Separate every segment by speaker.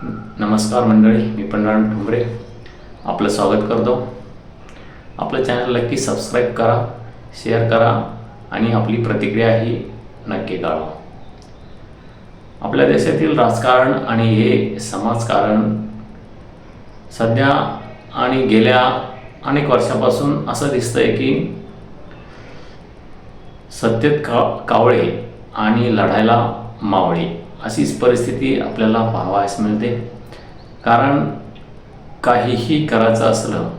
Speaker 1: नमस्कार मंडळी, मी पंढरनाथ ठोंबरे आपलं स्वागत करतो. आपलं चॅनल नक्की सबस्क्राईब करा, शेअर करा आणि आपली प्रतिक्रियाही नक्की कळवा. आपल्या देशातील राजकारण आणि हे समाजकारण सध्या आणि गेल्या अनेक वर्षापासून असं दिसतंय की सत्तेत कावळे आणि लढायला मावळे अशीच परिस्थिती आपल्याला पाहावयास मिळते. कारण काहीही करायचं असलं,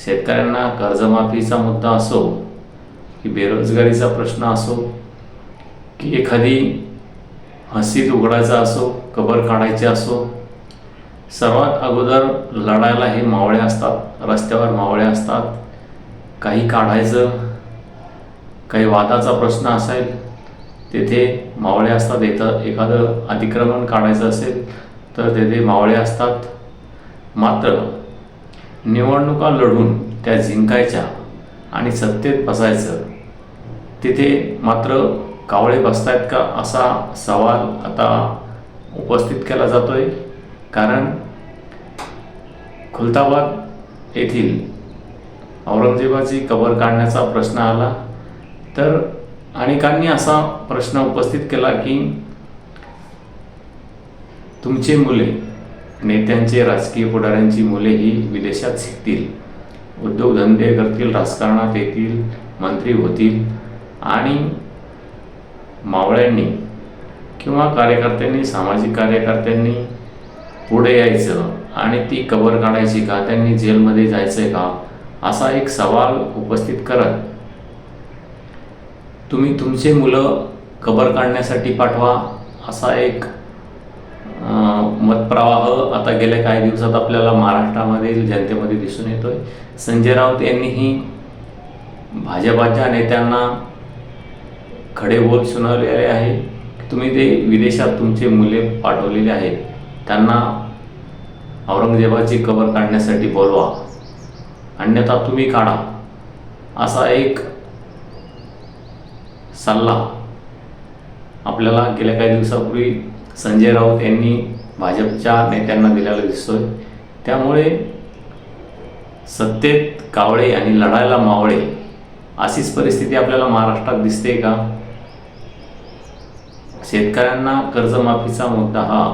Speaker 1: शेतकऱ्यांना कर्जमाफीचा मुद्दा असो की बेरोजगारीचा प्रश्न असो की एखादी मस्जिद उघडायचा असो, कबर काढायची असो, सर्वात अगोदर लढायला हे मावळे असतात. रस्त्यावर मावळे असतात. काही काढायचं, काही वादाचा प्रश्न असेल तेथे मावळे असतात. एखादं अतिक्रमण काढायचं असेल तर तेथे मावळे असतात. मात्र निवडणुका लढून त्या जिंकायच्या आणि सत्तेत बसायचं, तिथे मात्र कावळे बसतायत का असा सवाल आता उपस्थित केला जातोय. कारण खुलताबाद येथील औरंगजेबाची कबर काढण्याचा प्रश्न आला तर अनेकांनी असा प्रश्न उपस्थित केला की तुमचे मुले, नेत्यांचे, राजकीय पुढाऱ्यांची मुले ही विदेशात शिकतील, उद्योगधंदे करतील, राजकारणात येतील, मंत्री होतील आणि मावळ्यांनी किंवा कार्यकर्त्यांनी, सामाजिक कार्यकर्त्यांनी पुढे यायचं आणि ती कबर काढायची का, त्यांनी जेलमध्ये जायचं का, असा एक सवाल उपस्थित करत तुम्ही तुमचे मुलं कबर काढण्यासाठी पाठवा असा एक मतप्रवाह आता गेल्या काही दिवसात आपल्याला महाराष्ट्रामधील जनतेमध्ये दिसून येतोय. संजय राऊत यांनीही भाजपाच्या नेत्यांना खडे बोल सुनावलेले आहे. तुम्ही ते विदेशात तुमचे मुले पाठवलेले आहेत, त्यांना औरंगजेबाची कबर काढण्यासाठी बोलवा, अन्यथा तुम्ही काढा, असा एक सल्ला आपल्याला गेल्या काही दिवसापूर्वी संजय राऊत यांनी भाजपच्या नेत्यांना दिलेला दिसतोय. त्यामुळे सत्तेत कावळे आणि लढायला मावळे अशीच परिस्थिती आपल्याला महाराष्ट्रात दिसते का? शेतकऱ्यांना कर्जमाफीचा मुद्दा हा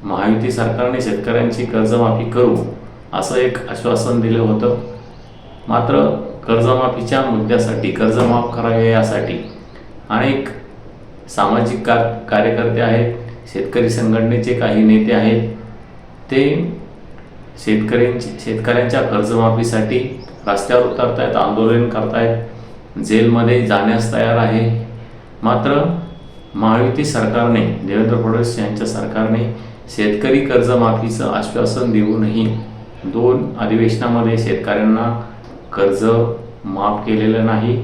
Speaker 1: महायुती सरकारने शेतकऱ्यांची कर्जमाफी करू असं एक आश्वासन दिलं होतं. मात्र कर्जमाफीच्या मुद्द्यासाठी, कर्जमाफ करावे यासाठी अनेक सामाजिक कार्यकर्ते आहेत, शेतकरी संघटनेचे काही नेते आहेत, ते शेतकऱ्यांच्या कर्जमाफीसाठी रस्त्यावर उतरतायत, आंदोलन करतायत, जेलमध्ये जाण्यास तयार आहे. मात्र महायुती सरकारने, देवेंद्र फडणवीस यांच्या सरकारने शेतकरी कर्जमाफीचं आश्वासन देऊनही 2 अधिवेशनामध्ये शेतकऱ्यांना कर्ज माफ केलेलं नाही.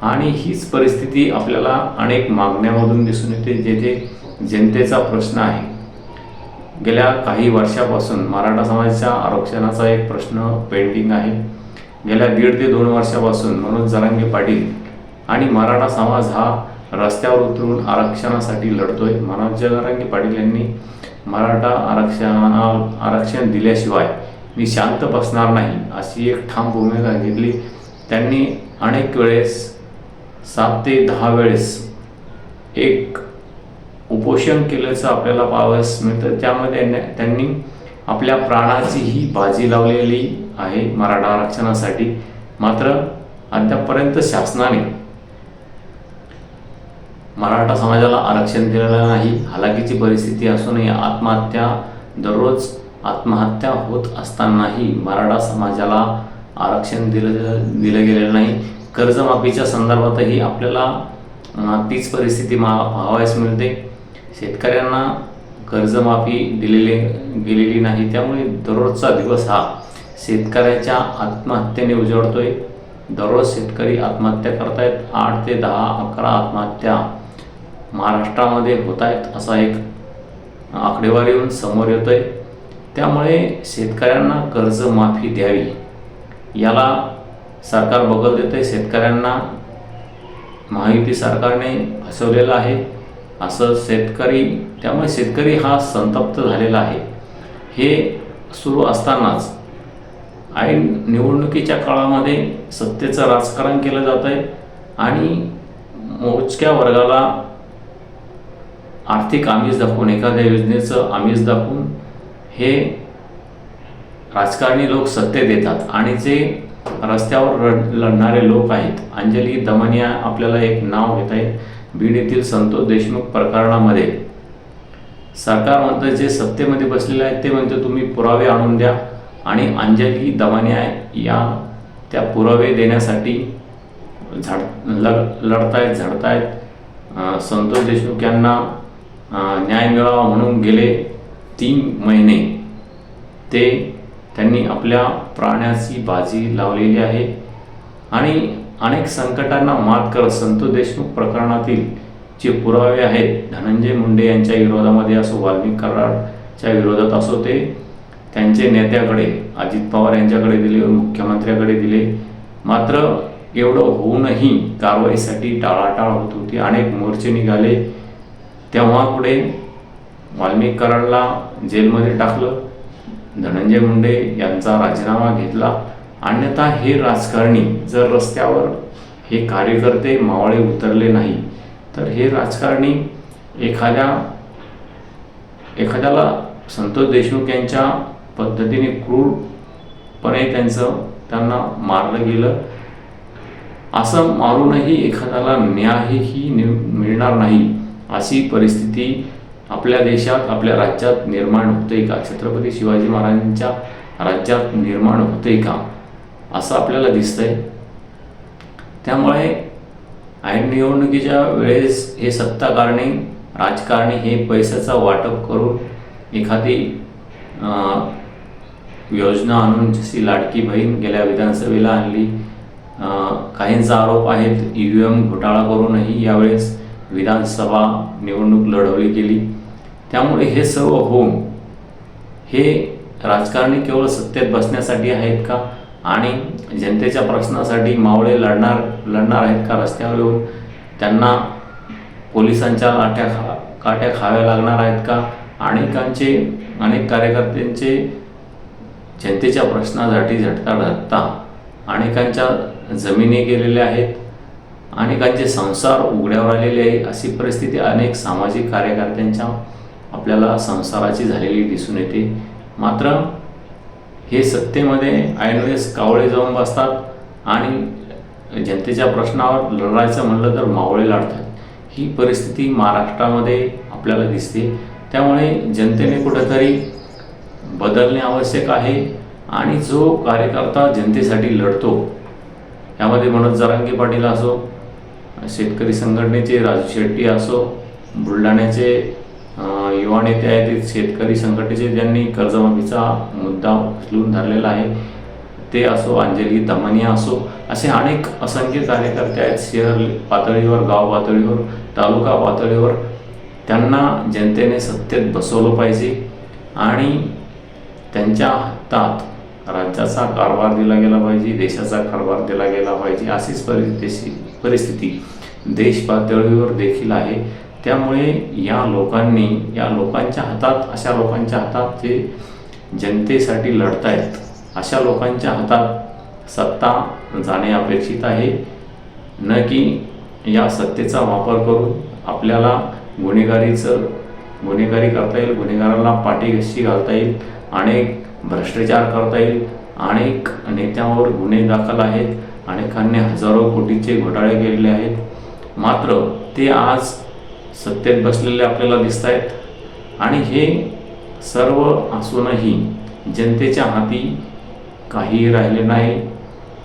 Speaker 1: आणि हीच परिस्थिती आपल्याला अनेक मागण्यामधून दिसून येते, जेथे जनतेचा प्रश्न आहे. गेल्या काही वर्षापासून मराठा समाजाच्या आरक्षणाचा एक प्रश्न पेंडिंग आहे. गेल्या 1.5 ते 2 वर्षापासून मनोज जरांगे पाटील आणि मराठा समाज हा रस्त्यावर उतरून आरक्षणासाठी लढतोय. मनोज जरांगे पाटील यांनी मराठा आरक्षण दिल्याशिवाय मी शांत बसणार नाही अशी एक ठाम भूमिका घेतली. त्यांनी अनेक वेळेस 7 ते 10 वेळेस एक उपोषण केल्याचं आपल्याला पाहावयास मिळतं. त्यामध्ये त्यांनी आपल्या प्राणाचीही बाजी लावलेली आहे मराठा आरक्षणासाठी. मात्र अद्यापपर्यंत शासनाने मराठा समाजाला आरक्षण दिलेलं नाही. हालाकीची परिस्थिती असूनही दररोज आत्महत्या होत असतानाही मराठा समाजाला आरक्षण दिलं गेलेलं नाही. कर्जमाफीच्या संदर्भातही आपल्याला तीच परिस्थिती पाहावयास मिळते. शेतकऱ्यांना कर्जमाफी गेलेली नाही. त्यामुळे दररोजचा दिवस हा शेतकऱ्याच्या आत्महत्येने उजळतोय. दररोज शेतकरी आत्महत्या करतायत. 8 ते 10, 11 आत्महत्या महाराष्ट्रामध्ये होत आहेत असा एक आकडेवारीवरून समोर येतोय. त्यामुळे शेतकऱ्यांना कर्जमाफी द्यावी याला सरकार बगल देते. शेतकऱ्यांना महायुती सरकारने फसवलेलं आहे असं त्यामुळे शेतकरी हा संतप्त झालेला आहे. हे सुरू असतानाच ऐन निवडणुकीच्या काळामध्ये सत्तेचं राजकारण केलं जात आहे आणि मोजक्या वर्गाला आर्थिक आमिष दाखवून, एखाद्या योजनेचं आमिष दाखवून हे राजकारणी लोक सत्तेत येतात आणि जे रस्त्यावर लढणारे लोक आहेत, अंजली दमनिया आपल्याला एक नाव घेता येईल. बीड येथील संतोष देशमुख प्रकरणामध्ये सरकार म्हणतं जे सत्तेमध्ये बसलेले आहेत ते म्हणते तुम्ही पुरावे आणून द्या, आणि अंजली दमनिया या त्या पुरावे देण्यासाठी लढतायत, झडतायत. संतोष देशमुख यांना न्याय मिळावा म्हणून गेले 3 महिने त्यांनी आपल्या प्राणाची बाजी लावलेली आहे आणि अनेक संकटांना मात करत संतोष देशमुख प्रकरणातील जे पुरावे आहेत, धनंजय मुंडे यांच्या विरोधामध्ये असो, वाल्मिक कराडच्या विरोधात असो, ते त्यांचे नेत्याकडे अजित पवार यांच्याकडे दिले, मुख्यमंत्र्याकडे दिले. मात्र एवढं होऊनही कारवाईसाठी टाळाटाळ होत होती. अनेक मोर्चे निघाले. तेव्हा पुढे वाल्मिक कराडला जेलमध्ये टाकलं, धनंजय मुंडे यांचा राजीनामा घेतला. अन्यथा हे राजकारणी जर रस्त्यावर हे कार्यकर्ते मावळे उतरले नाही तर हे राजकारणी एखाद्याला संतोष देशमुख यांच्या पद्धतीने क्रूरपणे त्यांना मारलं गेलं, असं मारूनही एखाद्याला न्यायही मिळणार नाही अशी परिस्थिती आपल्या देशात, आपल्या राज्यात निर्माण होते का? छत्रपती शिवाजी महाराजांच्या राज्यात निर्माण होते का असं आपल्याला दिसतंय. त्यामुळे ऐन निवडणुकीच्या वेळेस हे सत्ताकारणी, राजकारणी हे पैशाचा वाटप करून एखादी योजना आणून, जशी लाडकी बहीण गेल्या विधानसभेला आणली. काहींचा आरोप आहेत EVM घोटाळा करूनही यावेळेस विधानसभा निवडणूक लढवली गेली. त्यामुळे हे सर्व होऊन हे राजकारणी केवळ सत्तेत बसण्यासाठी आहेत का आणि जनतेच्या प्रश्नासाठी मावळे लढणार आहेत का? रस्त्यावर येऊन त्यांना पोलिसांच्या काट्या खाव्या लागणार आहेत का? अनेक कार्यकर्त्यांचे जनतेच्या प्रश्नासाठी झटता अनेकांच्या जमिनी गेलेल्या आहेत, अनेकांचे संसार उघड्यावर आलेले आहे. अशी परिस्थिती अनेक सामाजिक कार्यकर्त्यांच्या आपल्याला संसाराची झालेली दिसून येते. मात्र हे सत्तेमध्ये ऐनवेळेस कावळे जाऊन बसतात आणि जनतेच्या प्रश्नावर लढायचं म्हणलं तर मावळे लढतात. ही परिस्थिती महाराष्ट्रामध्ये आपल्याला दिसते. त्यामुळे जनतेने कुठेतरी बदलणे आवश्यक आहे आणि जो कार्यकर्ता जनतेसाठी लढतो, यामध्ये मनोज जरांगे पाटील असो, शेतकरी संघटनेचे राजू शेट्टी असो, बुलढाण्याचे युवा नेते आहेत शेतकरी संघटनेचे ज्यांनी कर्जमाफीचा मुद्दा उचलून धरलेला आहे ते असो, अंजली दमनिया असो, असे अनेक असंख्य कार्यकर्ते आहेत शहर पातळीवर, गाव पातळीवर, तालुका पातळीवर. त्यांना जनतेने सत्तेत बसवलं पाहिजे आणि त्यांच्या हातात राज्याचा कारभार दिला गेला पाहिजे, देशाचा कारभार दिला गेला पाहिजे. अशीच परिस्थिती देश पातळीवर देखील आहे. त्यामुळे या लोकांच्या हातात, अशा लोकांच्या हातात जे जनतेसाठी लढतायत, अशा लोकांच्या हातात सत्ता जाणे अपेक्षित आहे, न की या सत्तेचा वापर करून आपल्याला गुन्हेगारी करता येईल, गुन्हेगारांना पाठीशी घालता येईल, अनेक भ्रष्टाचार करता येईल. अनेक नेत्यांवर गुन्हे दाखल आहेत, अनेकांनी हजारो कोटीचे घोटाळे केलेले आहेत. मात्र ते आज सत्तेत बसलेले आपल्याला दिसत आहेत आणि हे सर्व असूनही जनतेच्या हाती काहीही राहिले नाही.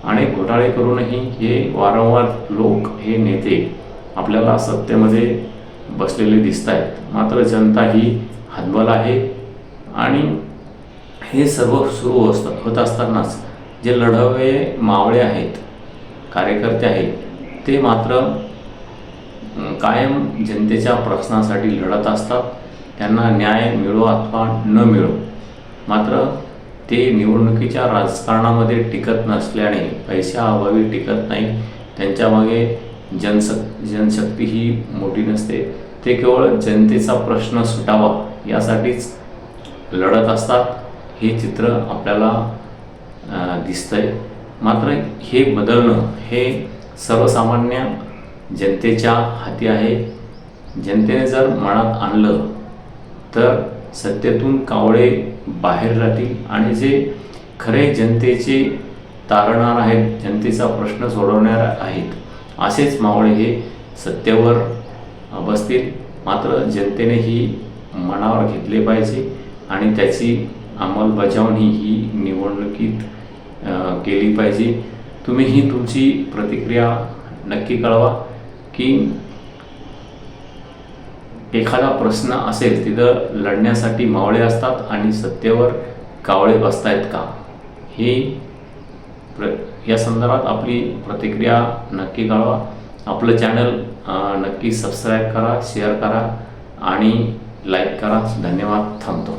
Speaker 1: अनेक घोटाळे करूनही हे वारंवार लोक, हे नेते आपल्याला सत्तेमध्ये बसलेले दिसत आहेत. मात्र जनता ही हतबल आहे आणि हे सर्व सुरू होत असतानाच जे लढवये मावळे आहेत, कार्यकर्ते आहेत, ते मात्र कायम जनतेच्या प्रश्नासाठी लढत असतात. त्यांना न्याय मिळो अथवा न मिळो, मात्र ते निवडणुकीच्या राजकारणामध्ये टिकत नसल्याने, पैशाअभावी टिकत नाही. त्यांच्यामागे जनशक्ती ही मोठी नसते. ते केवळ जनतेचा प्रश्न सुटावा यासाठीच लढत असतात, हे चित्र आपल्याला दिसतंय. मात्र हे बदलणं हे सर्वसामान्य जनतेच्या हाती आहे. जनतेने जर मनात आणलं तर सत्तेतून कावळे बाहेर राहतील आणि जे खरे जनतेचे तारणार आहेत, जनतेचा प्रश्न सोडवणार आहेत, असेच मावळे हे सत्तेवर बसतील. मात्र जनतेने ही मनावर घेतले पाहिजे आणि त्याची अंमलबजावणी ही निवडणुकीत केली पाहिजे. तुम्हीही तुमची प्रतिक्रिया नक्की कळवा की एखादा प्रश्न असेल तिथं लढण्यासाठी मावळे असतात आणि सत्तेवर कावळे बसतायत का, हे या संदर्भात आपली प्रतिक्रिया नक्की कळवा. आपलं चॅनल नक्की सबस्क्राईब करा, शेअर करा आणि लाईक करा. धन्यवाद. थांबतो.